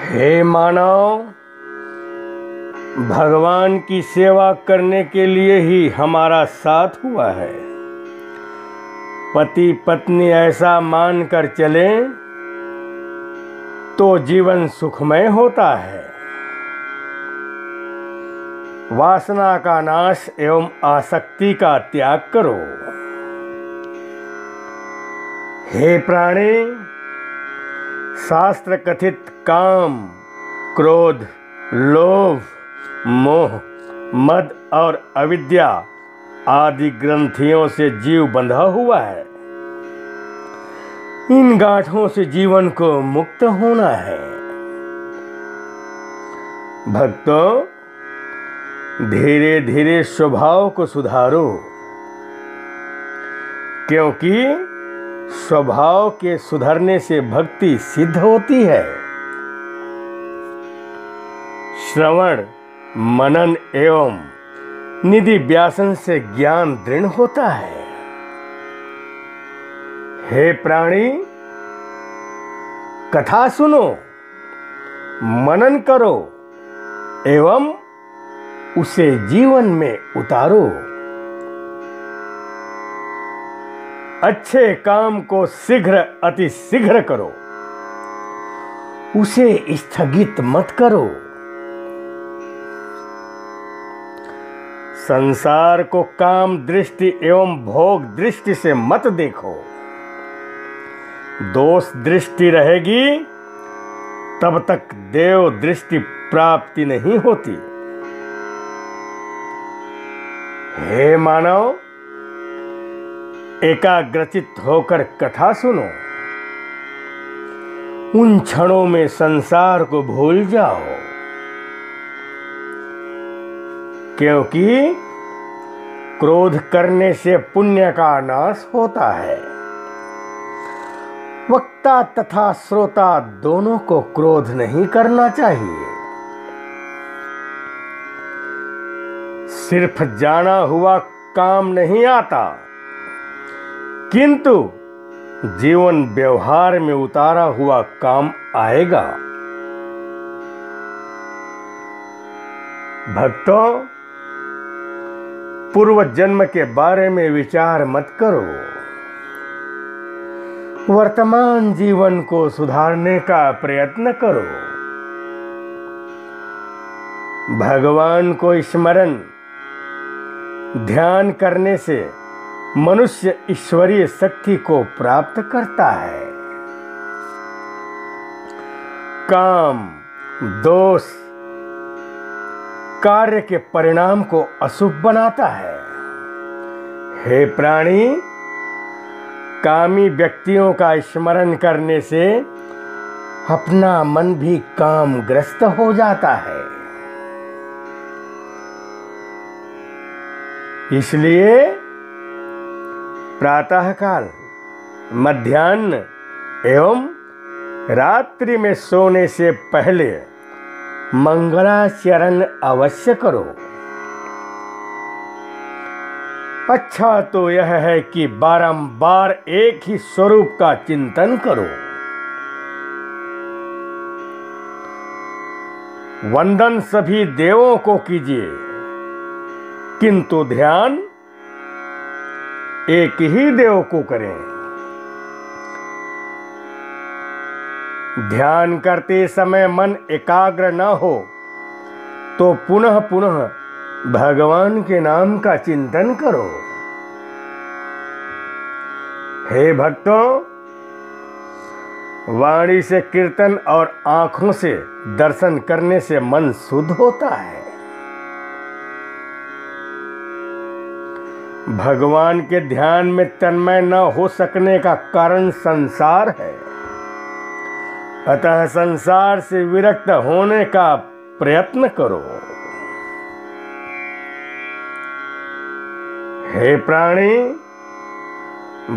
हे मानव, भगवान की सेवा करने के लिए ही हमारा साथ हुआ है। पति पत्नी ऐसा मानकर चलें तो जीवन सुखमय होता है। वासना का नाश एवं आसक्ति का त्याग करो। हे प्राणी, शास्त्र कथित काम, क्रोध, लोभ, मोह, मद और अविद्या आदि ग्रंथियों से जीव बंधा हुआ है। इन गांठों से जीवन को मुक्त होना है। भक्तों, धीरे धीरे स्वभाव को सुधारो, क्योंकि स्वभाव के सुधरने से भक्ति सिद्ध होती है। श्रवण, मनन एवं निधि व्यासन से ज्ञान दृढ़ होता है। हे प्राणी, कथा सुनो, मनन करो एवं उसे जीवन में उतारो। अच्छे काम को शीघ्र अति शीघ्र करो, उसे स्थगित मत करो। संसार को काम दृष्टि एवं भोग दृष्टि से मत देखो। दोष दृष्टि रहेगी तब तक देव दृष्टि प्राप्ति नहीं होती। हे मानव, एकाग्रचित होकर कथा सुनो। उन क्षणों में संसार को भूल जाओ, क्योंकि क्रोध करने से पुण्य का नाश होता है। वक्ता तथा श्रोता दोनों को क्रोध नहीं करना चाहिए। सिर्फ जाना हुआ काम नहीं आता, किंतु जीवन व्यवहार में उतारा हुआ काम आएगा। भक्तों, पूर्व जन्म के बारे में विचार मत करो। वर्तमान जीवन को सुधारने का प्रयत्न करो। भगवान को स्मरण ध्यान करने से मनुष्य ईश्वरीय शक्ति को प्राप्त करता है। काम, दोष कार्य के परिणाम को अशुभ बनाता है। हे प्राणी, कामी व्यक्तियों का स्मरण करने से अपना मन भी कामग्रस्त हो जाता है। इसलिए प्रातःकाल, मध्याह्न एवं रात्रि में सोने से पहले मंगलाचरण अवश्य करो। अच्छा तो यह है कि बारंबार एक ही स्वरूप का चिंतन करो। वंदन सभी देवों को कीजिए, किंतु ध्यान एक ही देव को करें। ध्यान करते समय मन एकाग्र न हो तो पुनः पुनः भगवान के नाम का चिंतन करो। हे भक्तों, वाणी से कीर्तन और आंखों से दर्शन करने से मन शुद्ध होता है। भगवान के ध्यान में तन्मय न हो सकने का कारण संसार है। अतः संसार से विरक्त होने का प्रयत्न करो। हे प्राणी,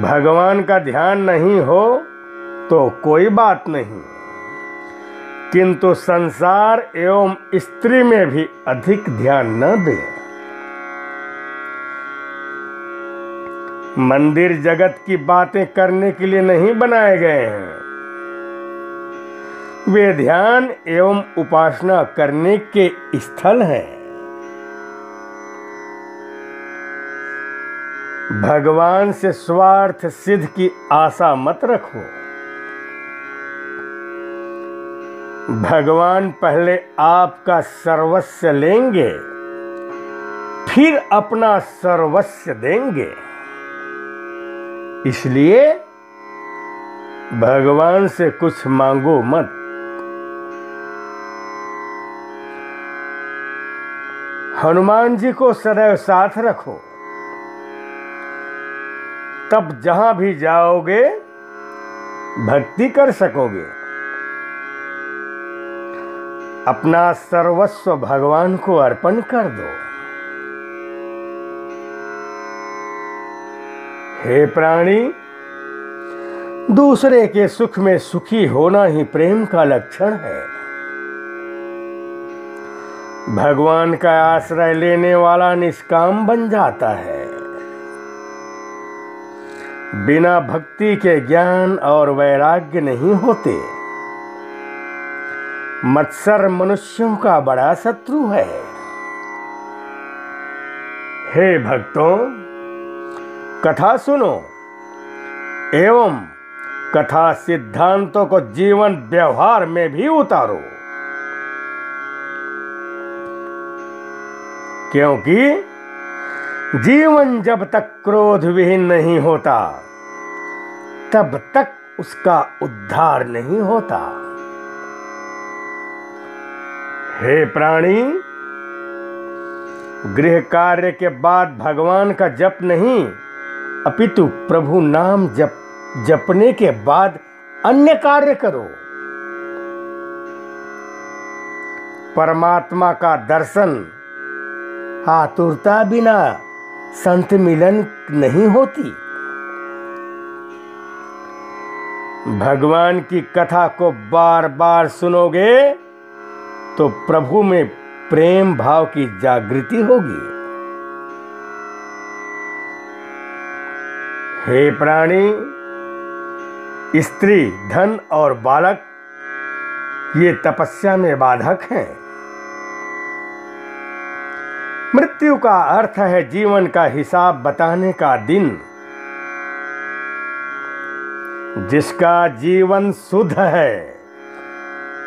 भगवान का ध्यान नहीं हो तो कोई बात नहीं, किंतु संसार एवं स्त्री में भी अधिक ध्यान न दें। मंदिर जगत की बातें करने के लिए नहीं बनाए गए हैं। वे ध्यान एवं उपासना करने के स्थल हैं। भगवान से स्वार्थ सिद्ध की आशा मत रखो। भगवान पहले आपका सर्वस्व लेंगे, फिर अपना सर्वस्व देंगे। इसलिए भगवान से कुछ मांगो मत। हनुमान जी को सदैव साथ रखो, तब जहां भी जाओगे भक्ति कर सकोगे। अपना सर्वस्व भगवान को अर्पण कर दो। हे प्राणी, दूसरे के सुख में सुखी होना ही प्रेम का लक्षण है। भगवान का आश्रय लेने वाला निष्काम बन जाता है। बिना भक्ति के ज्ञान और वैराग्य नहीं होते। मत्सर मनुष्यों का बड़ा शत्रु है। हे भक्तों, कथा सुनो एवं कथा सिद्धांतों को जीवन व्यवहार में भी उतारो, क्योंकि जीवन जब तक क्रोध विहीन नहीं होता तब तक उसका उद्धार नहीं होता। हे प्राणी, गृह कार्य के बाद भगवान का जप नहीं, अपितु प्रभु नाम जपने के बाद अन्य कार्य करो। परमात्मा का दर्शन आतुरता बिना संत मिलन नहीं होती। भगवान की कथा को बार बार सुनोगे तो प्रभु में प्रेम भाव की जागृति होगी। हे प्राणी, स्त्री, धन और बालक ये तपस्या में बाधक हैं। मृत्यु का अर्थ है जीवन का हिसाब बताने का दिन। जिसका जीवन शुद्ध है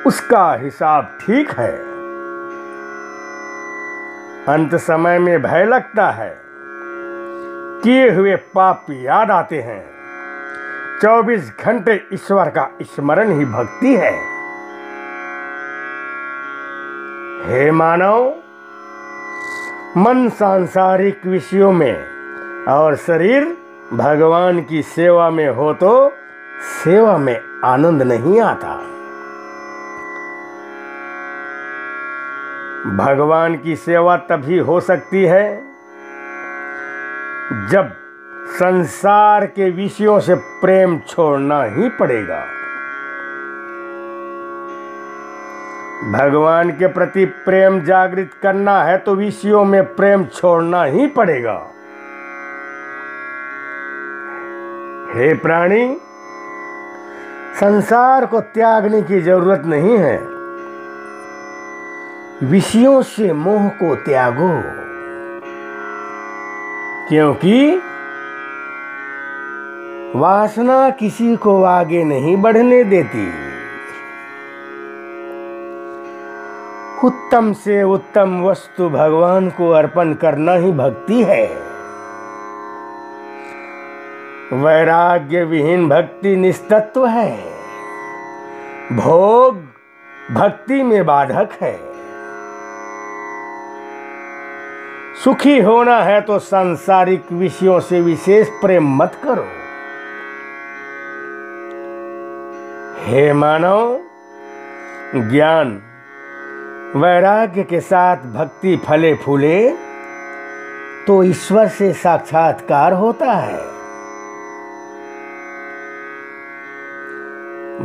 उसका हिसाब ठीक है। अंत समय में भय लगता है, किए हुए पाप याद आते हैं। 24 घंटे ईश्वर का स्मरण ही भक्ति है। हे मानव, मन सांसारिक विषयों में और शरीर भगवान की सेवा में हो तो सेवा में आनंद नहीं आता। भगवान की सेवा तभी हो सकती है जब संसार के विषयों से प्रेम छोड़ना ही पड़ेगा। भगवान के प्रति प्रेम जागृत करना है तो विषयों में प्रेम छोड़ना ही पड़ेगा। हे प्राणी, संसार को त्यागने की जरूरत नहीं है, विषयों से मोह को त्यागो, क्योंकि वासना किसी को आगे नहीं बढ़ने देती। उत्तम से उत्तम वस्तु भगवान को अर्पण करना ही भक्ति है। वैराग्य विहीन भक्ति निस्तत्व है। भोग भक्ति में बाधक है। सुखी होना है तो सांसारिक विषयों से विशेष प्रेम मत करो। हे मानव, ज्ञान वैराग्य के साथ भक्ति फले फूले तो ईश्वर से साक्षात्कार होता है।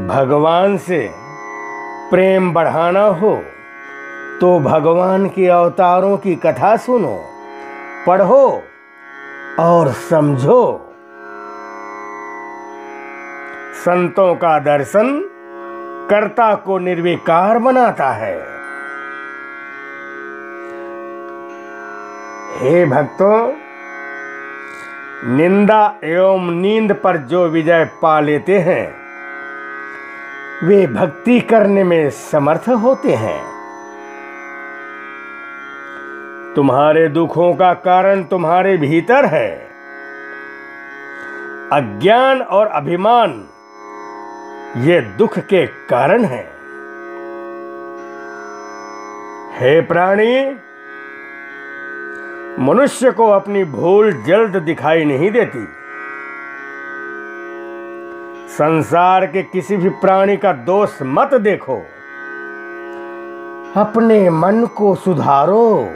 भगवान से प्रेम बढ़ाना हो तो भगवान के अवतारों की कथा सुनो, पढ़ो और समझो। संतों का दर्शन कर्ता को निर्विकार बनाता है। हे भक्तों, निंदा एवं नींद पर जो विजय पा लेते हैं वे भक्ति करने में समर्थ होते हैं। तुम्हारे दुखों का कारण तुम्हारे भीतर है। अज्ञान और अभिमान ये दुख के कारण हैं। हे प्राणी, मनुष्य को अपनी भूल जल्द दिखाई नहीं देती। संसार के किसी भी प्राणी का दोष मत देखो, अपने मन को सुधारो।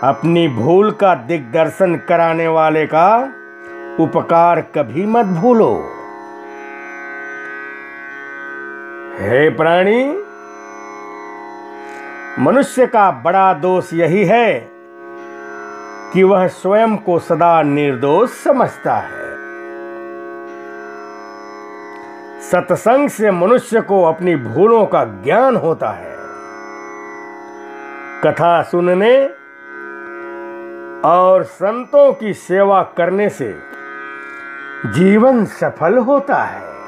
अपनी भूल का दिग्दर्शन कराने वाले का उपकार कभी मत भूलो। हे प्राणी, मनुष्य का बड़ा दोष यही है कि वह स्वयं को सदा निर्दोष समझता है। सत्संग से मनुष्य को अपनी भूलों का ज्ञान होता है। कथा सुनने और संतों की सेवा करने से जीवन सफल होता है।